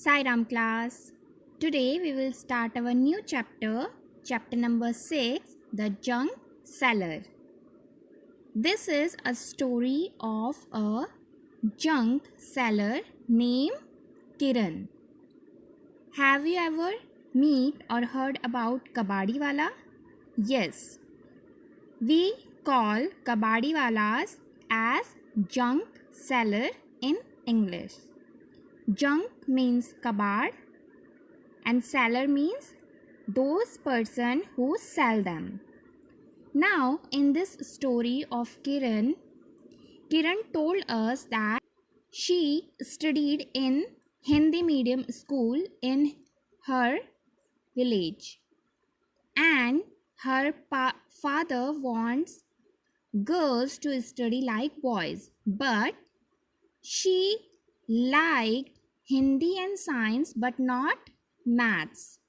Sai Ram class. Today we will start our new chapter number 6, The Junk Seller. This is a story of a junk seller named Kiran. Have you ever meet or heard about Kabadiwala? Yes. We call Kabadiwalas as junk seller in English. Junk means kabad and seller means those person who sell them. Now in this story of Kiran told us that she studied in Hindi medium school in her village and her father wants girls to study like boys, but she liked Hindi and science but not maths.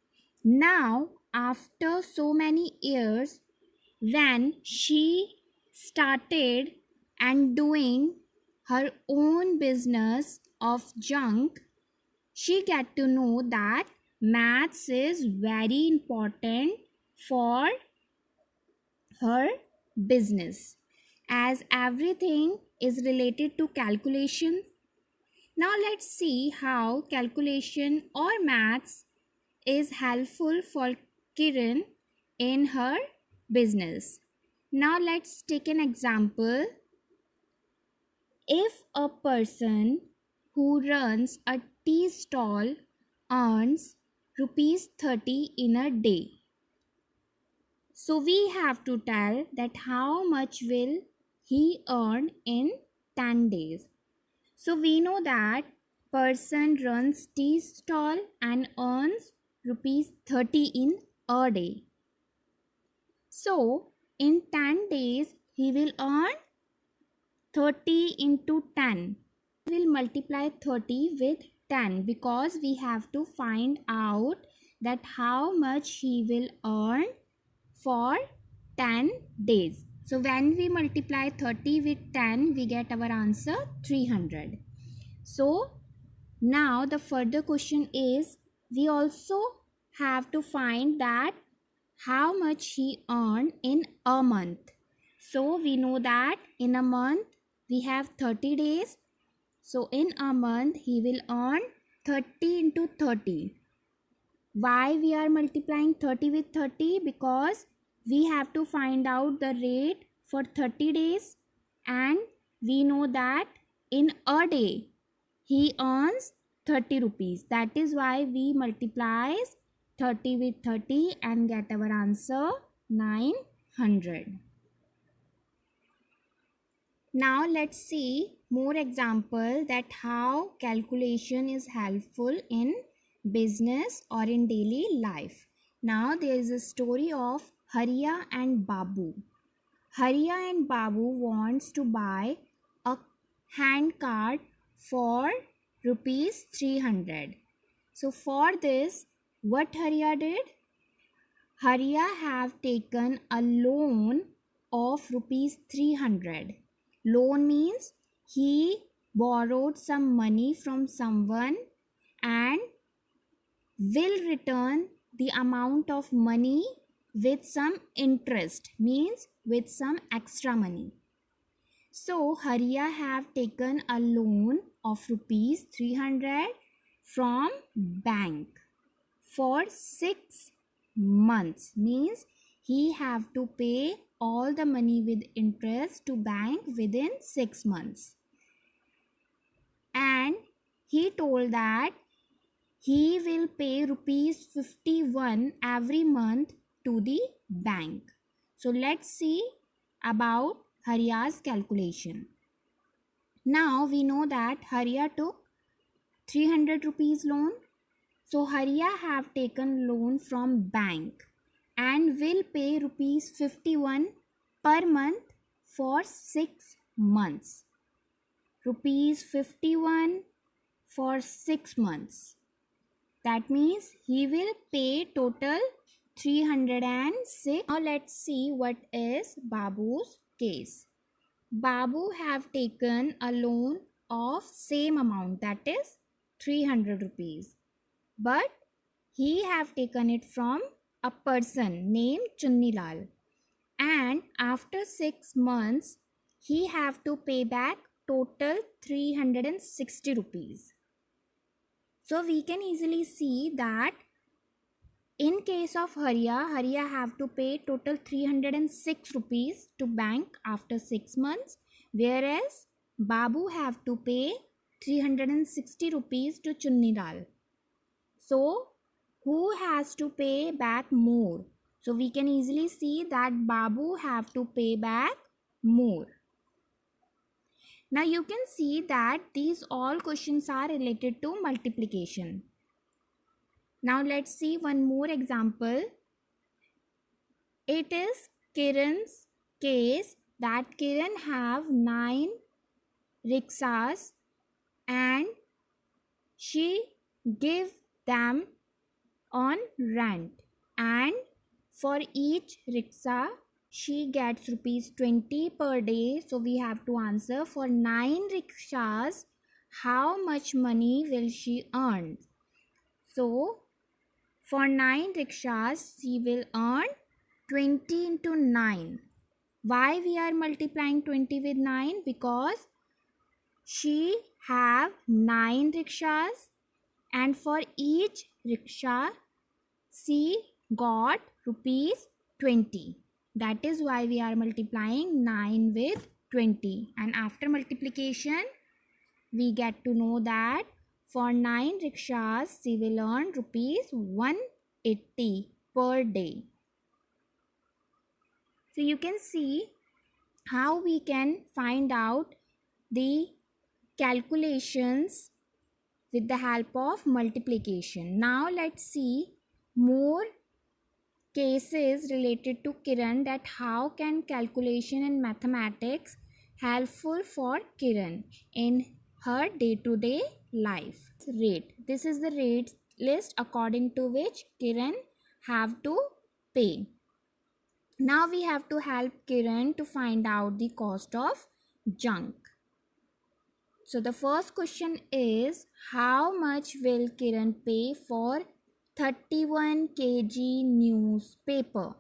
Now, after so many years, when she started and doing her own business of junk, she get to know that maths is very important for her business as everything is related to calculation. Now let's see how calculation or maths is helpful for Kiran in her business. Now let's take an example. If a person who runs a tea stall earns rupees 30 in a day, so we have to tell that how much will he earn in 10 days. So we know that person runs tea stall and earns rupees 30 in a day. So in 10 days he will earn 30 into 10. We will multiply 30 with 10 because we have to find out that how much he will earn for 10 days. So when we multiply 30 with 10, we get our answer 300. So now the further question is, we also have to find that how much he earned in a month. So we know that in a month we have 30 days. So in a month he will earn 30 into 30. Why we are multiplying 30 with 30? Because we have to find out the rate for 30 days and we know that in a day he earns 30 rupees. That is why we multiply 30 with 30 and get our answer 900. Now let's see more example that how calculation is helpful in business or in daily life. Now there is a story of Hariya and Babu. Hariya and Babu wants to buy a hand cart for rupees 300. So for this, what Hariya did? Hariya have taken a loan of rupees 300. Loan means he borrowed some money from someone and will return the amount of money with some interest, means with some extra money. So Hariya have taken a loan of rupees 300 from bank for 6 months, means he have to pay all the money with interest to bank within 6 months. And he told that he will pay rupees 51 every month to the bank. So let's see about Hariya's calculation. Now we know that Hariya took 300 rupees loan. So Hariya have taken loan from bank and will pay rupees 51 per month for 6 months. Rupees 51 for 6 months. That means he will pay total 306. Now let's see what is Babu's case. Babu have taken a loan of same amount, that is 300 rupees. but he have taken it from a person named Chunnilal, and after 6 months he have to pay back total 360 rupees. So we can easily see that in case of Hariya have to pay total 306 rupees to bank after 6 months, whereas Babu have to pay 360 rupees to Chunnilal. So who has to pay back more? So we can easily see that Babu have to pay back more. Now you can see that these all questions are related to multiplication. Now let's see one more example. It is Kiran's case that Kiran have 9 rickshaws and she give them on rent, and for each rickshaw she gets rupees 20 per day. So we have to answer, for 9 rickshaws how much money will she earn? So for 9 rickshaws she will earn 20 into 9. Why we are multiplying 20 with 9? Because she have 9 rickshaws and for each rickshaw she got rupees 20. That is why we are multiplying 9 with 20. And after multiplication we get to know that for 9 rickshaws she will earn rupees 180 per day. So you can see how we can find out the calculations with the help of multiplication. Now let's see more cases related to Kiran, that how can calculation in mathematics helpful for Kiran in her day-to-day life. Rate. This is the rate list according to which Kiran have to pay. Now we have to help Kiran to find out the cost of junk. So the first question is, how much will Kiran pay for 31 kg newspaper?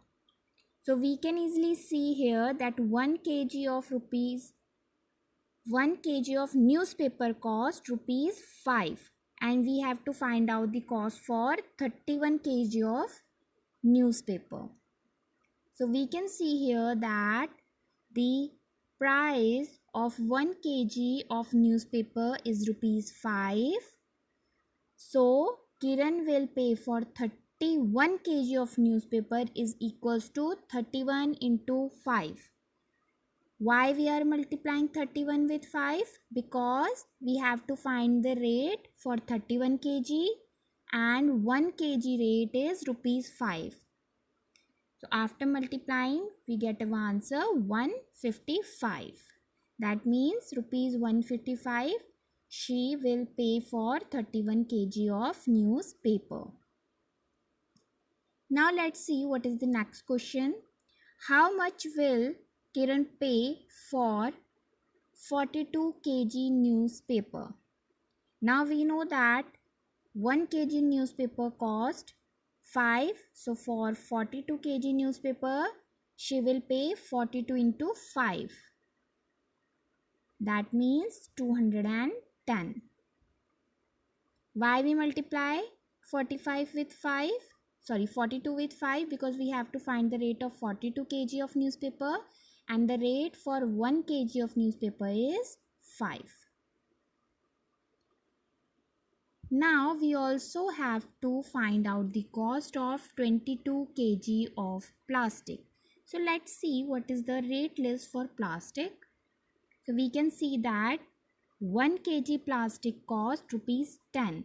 So we can easily see here that 1 kg of newspaper cost rupees 5, and we have to find out the cost for 31 kg of newspaper. So we can see here that the price of 1 kg of newspaper is rupees 5. So Kiran will pay for 31 kg of newspaper is equals to 31 into 5. Why we are multiplying 31 with 5? Because we have to find the rate for 31 kg and 1 kg rate is rupees 5. So after multiplying we get an answer 155. That means rupees 155 she will pay for 31 kg of newspaper. Now let's see what is the next question. How much will Kiran pay for 42 kg newspaper? Now we know that 1 kg newspaper cost 5. So for 42 kg newspaper she will pay 42 into 5. That means 210. Why we multiply 42 with 5? Because we have to find the rate of 42 kg of newspaper and the rate for 1 kg of newspaper is 5. Now we also have to find out the cost of 22 kg of plastic. So let's see what is the rate list for plastic. So we can see that 1 kg plastic cost rupees 10.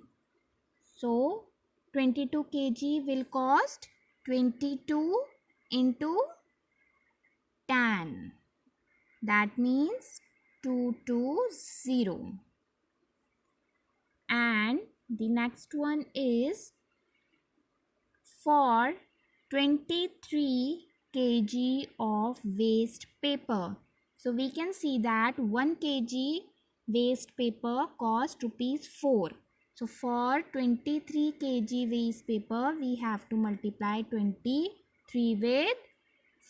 So 22 kg will cost 22 into 10. That means 220. And the next one is for 23 kg of waste paper. So we can see that 1 kg waste paper cost rupees 4. So for 23 kg waste paper, we have to multiply 23 with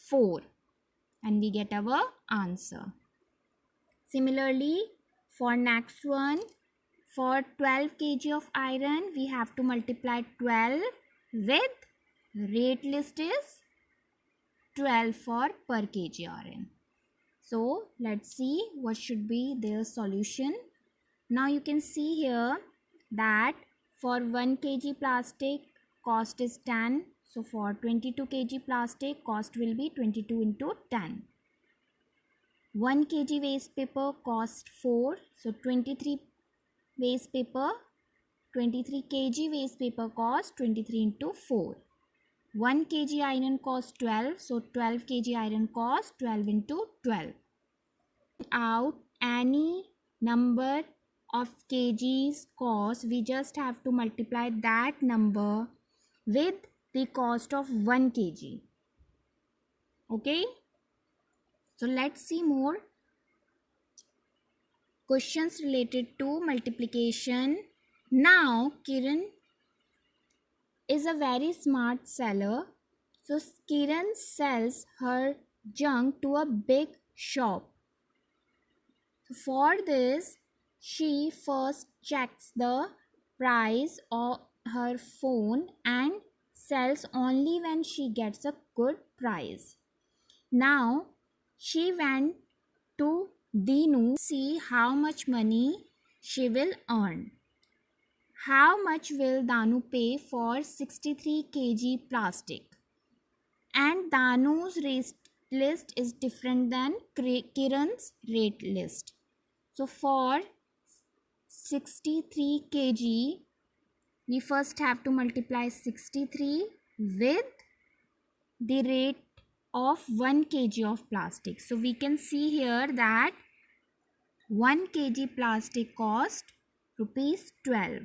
4 and we get our answer. Similarly, for next one, for 12 kg of iron, we have to multiply 12 with rate list is 12 for per kg iron. So let's see what should be their solution. Now you can see here that for 1 kg plastic cost is 10. So for 22 kg plastic cost will be 22 into 10. 1 kg waste paper cost 4. So 23 waste paper, 23 kg waste paper cost 23 into 4. 1 kg iron cost 12. So 12 kg iron cost 12 into 12. Out any number of kgs cost, we just have to multiply that number with the cost of 1 kg. Okay, so let's see more questions related to multiplication. Now Kiran is a very smart seller, so Kiran sells her junk to a big shop. For this, she first checks the price of her phone and sells only when she gets a good price. Now she went to Dinu to see how much money she will earn. How much will Danu pay for 63 kg plastic? And Danu's rate list is different than Kiran's rate list. So for 63 kg, we first have to multiply 63 with the rate of 1 kg of plastic. So we can see here that 1 kg plastic cost rupees 12.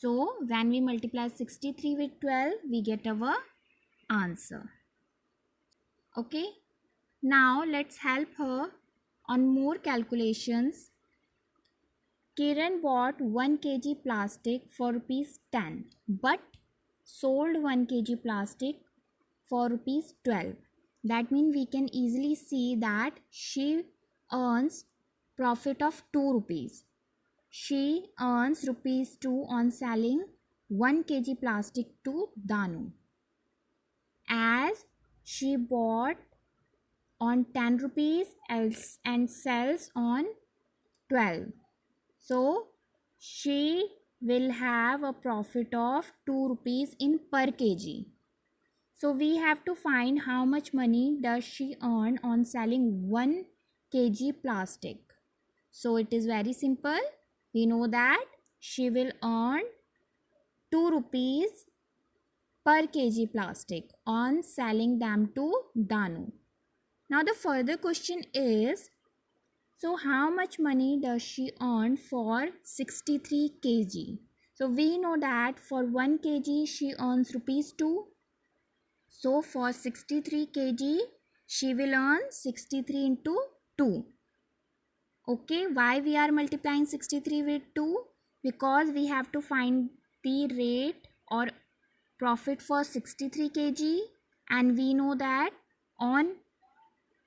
So when we multiply 63 with 12, we get our answer. Okay. Now let's help her on more calculations. Kiran bought 1 kg plastic for rupees 10 but sold 1 kg plastic for rupees 12. That means we can easily see that she earns profit of 2 rupees. She earns rupees 2 on selling 1 kg plastic to Danu, as she bought on 10 rupees and sells on 12. So she will have a profit of 2 rupees in per kg. So we have to find how much money does she earn on selling 1 kg plastic. So it is very simple. We know that she will earn 2 rupees per kg plastic on selling them to Danu. Now the further question is, so how much money does she earn for 63 kg? So we know that for 1 kg she earns rupees 2. So for 63 kg she will earn 63 into 2. Okay, why we are multiplying 63 with 2? Because we have to find the rate or profit for 63 kg and we know that on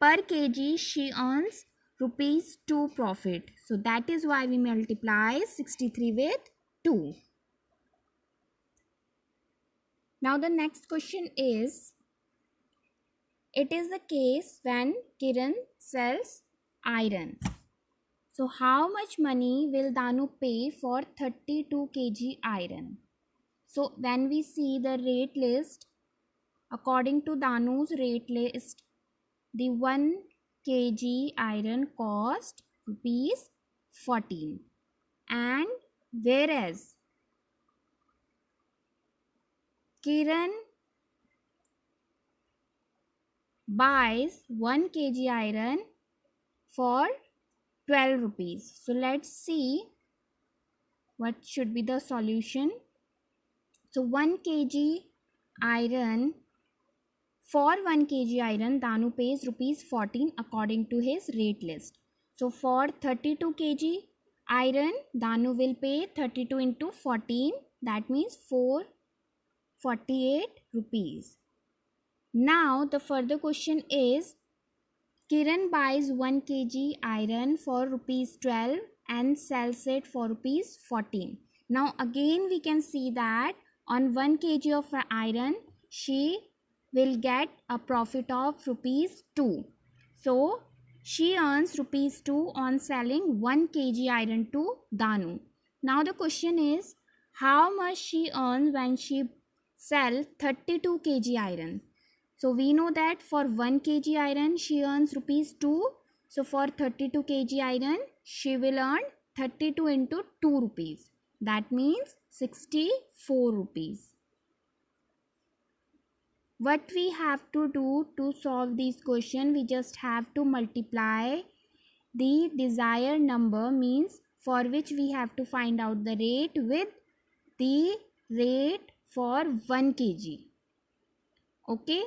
per kg she earns rupees 2 profit. So that is why we multiply 63 with 2. Now the next question is, it is the case when Kiran sells iron. So how much money will Danu pay for 32 kg iron? So when we see the rate list, according to Danu's rate list, the 1 kg iron cost rupees 14, and whereas Kiran buys 1 kg iron for 12 rupees. So let's see what should be the solution. So 1 kg iron, for 1 kg iron, Danu pays rupees 14 according to his rate list. So for 32 kg iron, Danu will pay 32 into 14, that means 448 rupees. Now the further question is, Kiran buys 1 kg iron for rupees 12 and sells it for rupees 14. Now again we can see that on 1 kg of iron she will get a profit of rupees 2. So she earns rupees 2 on selling 1 kg iron to Danu. Now the question is, how much she earns when she sells 32 kg iron? So we know that for 1 kg iron she earns rupees 2. So for 32 kg iron she will earn 32 into 2 rupees. That means 64 rupees. What we have to do to solve this question, we just have to multiply the desired number, means for which we have to find out the rate, with the rate for 1 kg. Okay.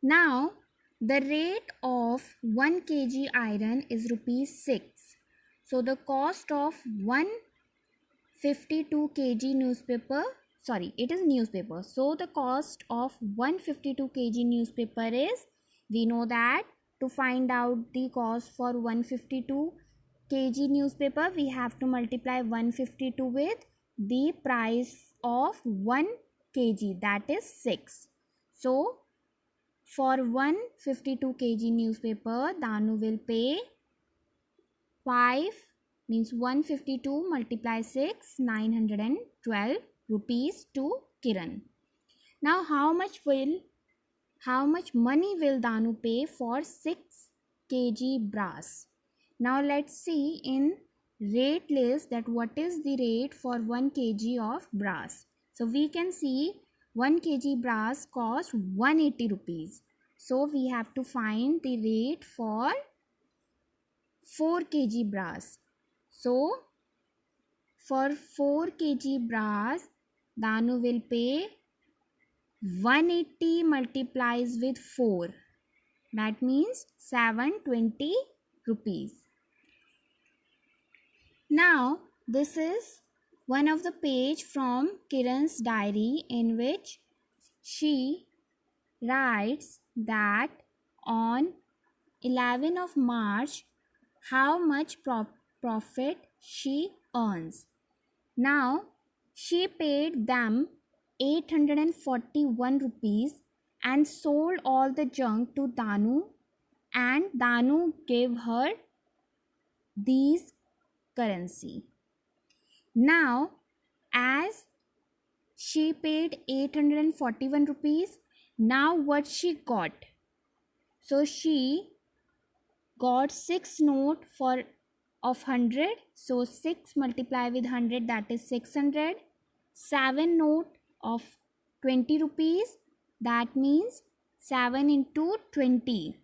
Now the rate of 1 kg iron is rupees 6. So the cost of 152 kg newspaper, it is newspaper. So the cost of 152 kg newspaper is, we know that to find out the cost for 152 kg newspaper, we have to multiply 152 with the price of 1 kg, that is 6. So for 152 kg newspaper, Danu will pay 5, means 152 multiply 6, 912 rupees to Kiran. Now how much money will Danu pay for 6 kg brass? Now let's see in rate list that what is the rate for 1 kg of brass. So we can see 1 kg brass costs 180 rupees. So we have to find the rate for 4 kg brass. So for 4 kg brass, Danu will pay 180 multiplies with 4. That means 720 rupees. Now this is one of the page from Kiran's diary, in which she writes that on 11th of March how much profit she earns. Now she paid them 841 rupees and sold all the junk to Danu, and Danu gave her these currency. Now as she paid 841 rupees, now what she got? So she got 6 note of 100. So 6 multiply with 100, that is 600. 7 note of 20 rupees, that means 7 into 20,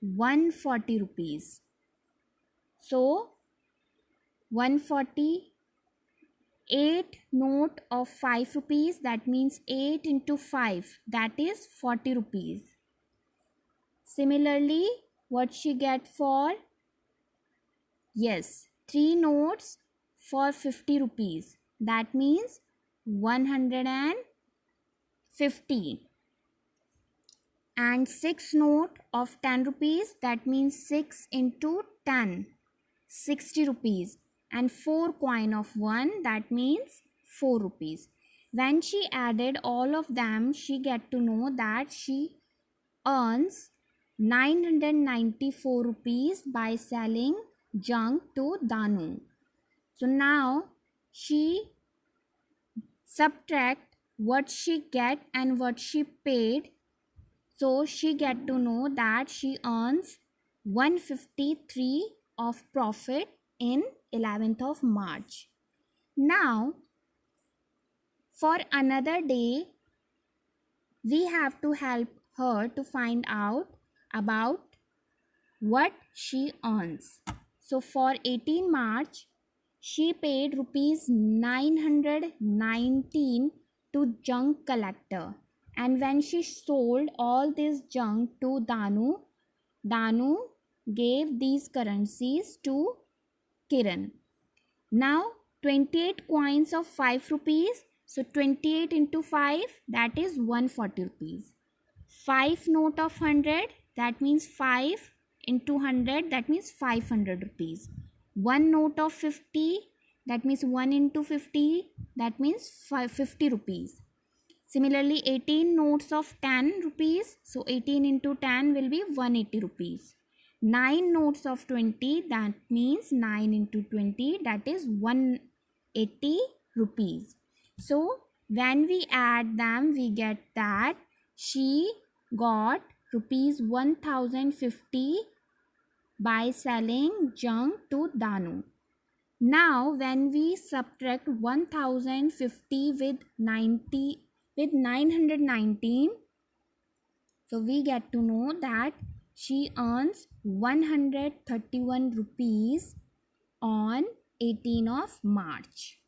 140 rupees. So 148 note of 5 rupees, that means 8 into 5, that is 40 rupees. Similarly, what she get for? Yes, 3 notes for 50 rupees, that means 150. And 6 note of 10 rupees, that means 6 into 10, 60 rupees. And 4 coin of 1, that means 4 rupees. When she added all of them, she get to know that she earns 994 rupees by selling junk to Danu. So now she subtract what she get and what she paid. So she get to know that she earns 153 of profit in 11th of March. Now for another day, we have to help her to find out about what she earns. So for 18 March, she paid rupees 919 to junk collector, and when she sold all this junk to Danu gave these currencies to Kiran. Now 28 coins of 5 rupees. So 28 into 5, that is 140 rupees. 5 note of 100, that means 5 into 100, that means 500 rupees. 1 note of 50, that means 1 into 50, that means 50 rupees. Similarly, 18 notes of 10 rupees, so 18 into 10 will be 180 rupees. 9 notes of 20, that means 9 into 20, that is 180 rupees. So when we add them, we get that she got rupees 1050 by selling junk to Danu. Now when we subtract 1050 with 919, so we get to know that she earns 131 rupees on 18 of March.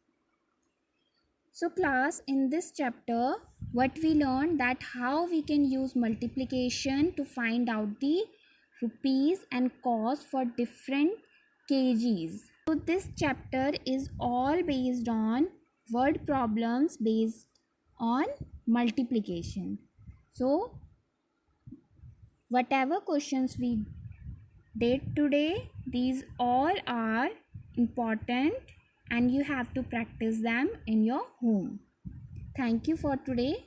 So class, in this chapter what we learned that how we can use multiplication to find out the rupees and cost for different kgs. So this chapter is all based on word problems based on multiplication. So whatever questions we did today, these all are important and you have to practice them in your home. Thank you for today.